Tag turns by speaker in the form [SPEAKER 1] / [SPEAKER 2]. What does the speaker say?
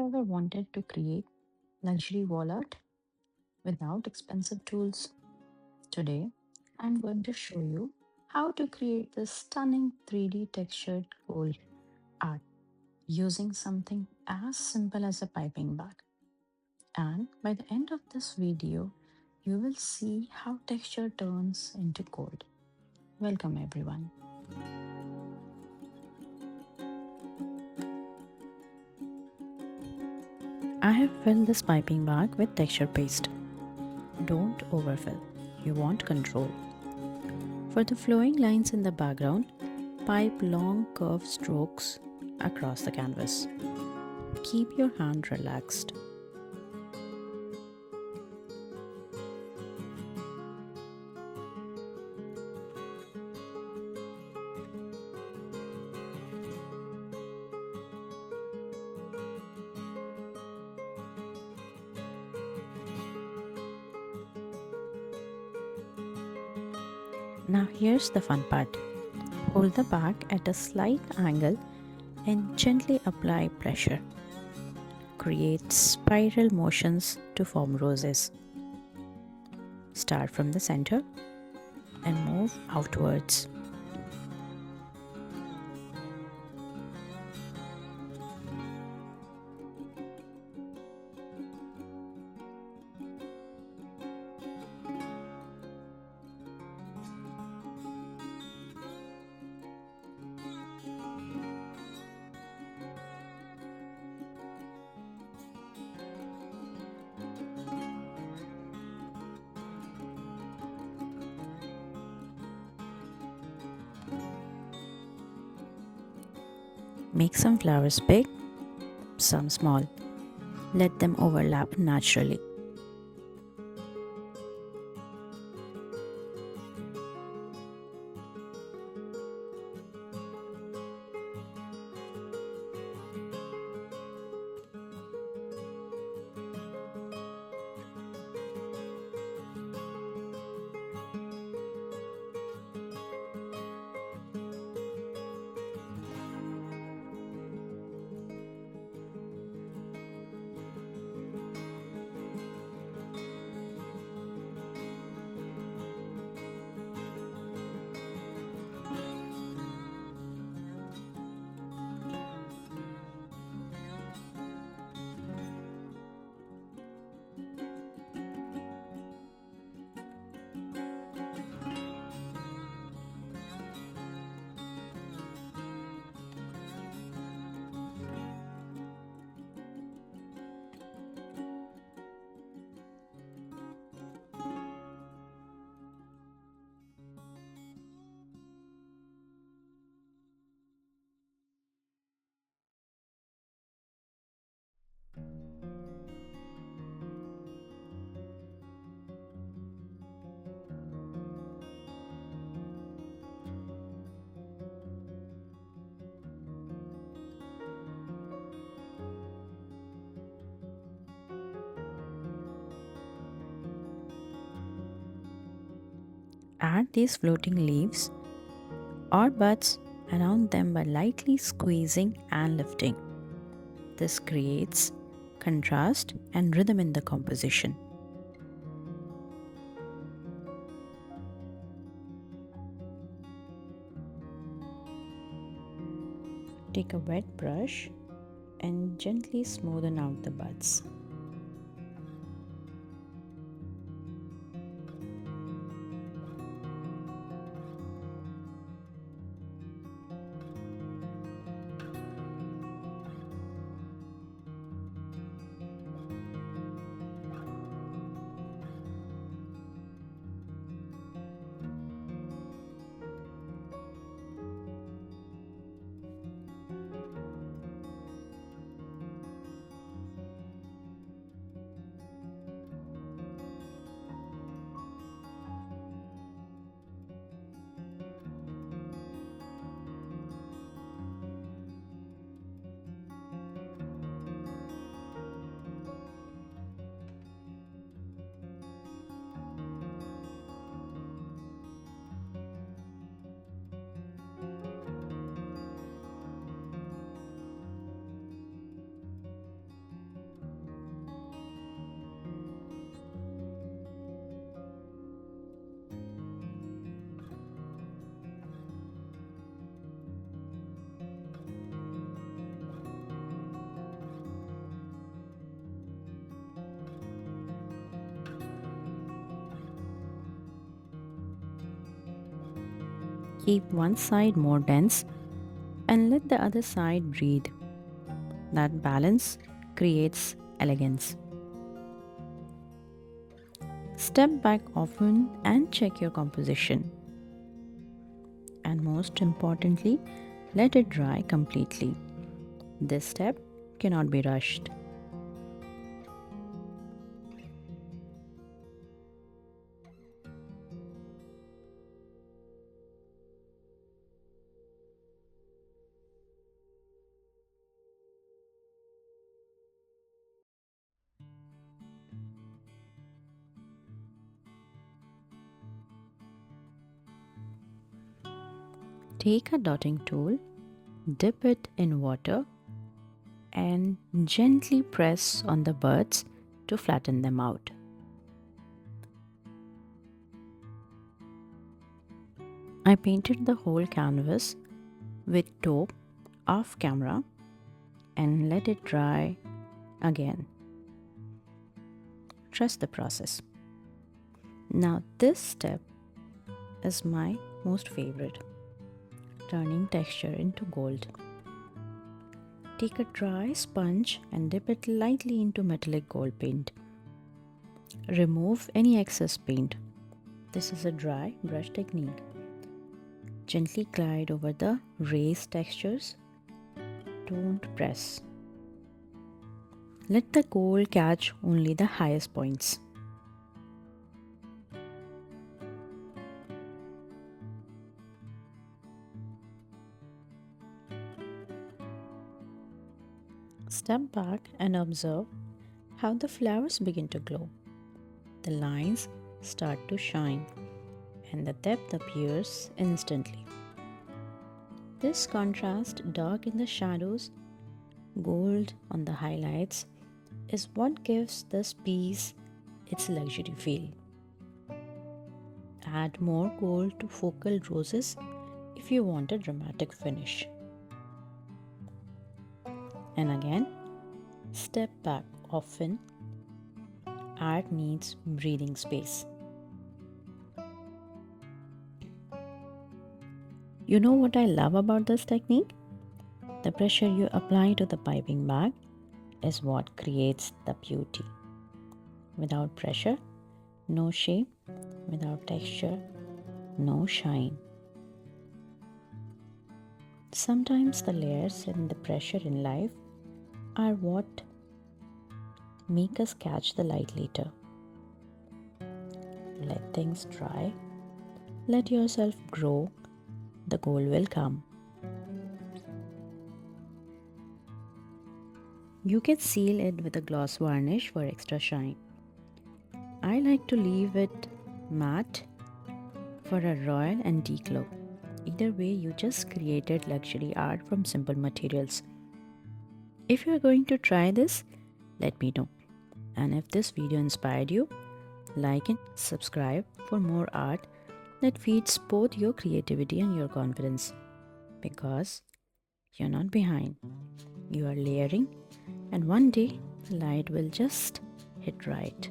[SPEAKER 1] ever wanted to create luxury wall art without expensive tools? Today, I'm going to show you how to create this stunning 3D textured gold art using something as simple as a piping bag. And by the end of this video, you will see how texture turns into gold. Welcome everyone. I have filled this piping bag with texture paste. Don't overfill, you want control. For the flowing lines in the background, pipe long curved strokes across the canvas. Keep your hand relaxed. Now here's the fun part. Hold the bag at a slight angle and gently apply pressure. Create spiral motions to form roses. Start from the center and move outwards. Make some flowers big, some small. Let them overlap naturally. Add these floating leaves or buds around them by lightly squeezing and lifting. This creates contrast and rhythm in the composition. Take a wet brush and gently smoothen out the buds. Keep one side more dense and let the other side breathe. That balance creates elegance. Step back often and check your composition. And most importantly, let it dry completely. This step cannot be rushed. Take a dotting tool, dip it in water, and gently press on the birds to flatten them out. I painted the whole canvas with taupe off camera and let it dry again. Trust the process. Now, this step is my most favorite, turning texture into gold. Take a dry sponge and dip it lightly into metallic gold paint. Remove any excess paint. This is a dry brush technique. Gently glide over the raised textures. Don't press. Let the gold catch only the highest points. Step back and observe how the flowers begin to glow. The lines start to shine and the depth appears instantly. This contrast, dark in the shadows, gold on the highlights, is what gives this piece its luxury feel. Add more gold to focal roses if you want a dramatic finish. And again, step back often. Art needs breathing space. You know what I love about this technique? The pressure you apply to the piping bag is what creates the beauty. Without pressure, no shape. Without texture, no shine. Sometimes the layers and the pressure in life are what make us catch the light later. Let things dry. Let yourself grow. The goal will come. You can seal it with a gloss varnish for extra shine. I like to leave it matte for a royal antique look. Either way, you just created luxury art from simple materials. If you are going to try this, let me know. And if this video inspired you, like and subscribe for more art that feeds both your creativity and your confidence. Because you're not behind, you are layering, and one day the light will just hit right.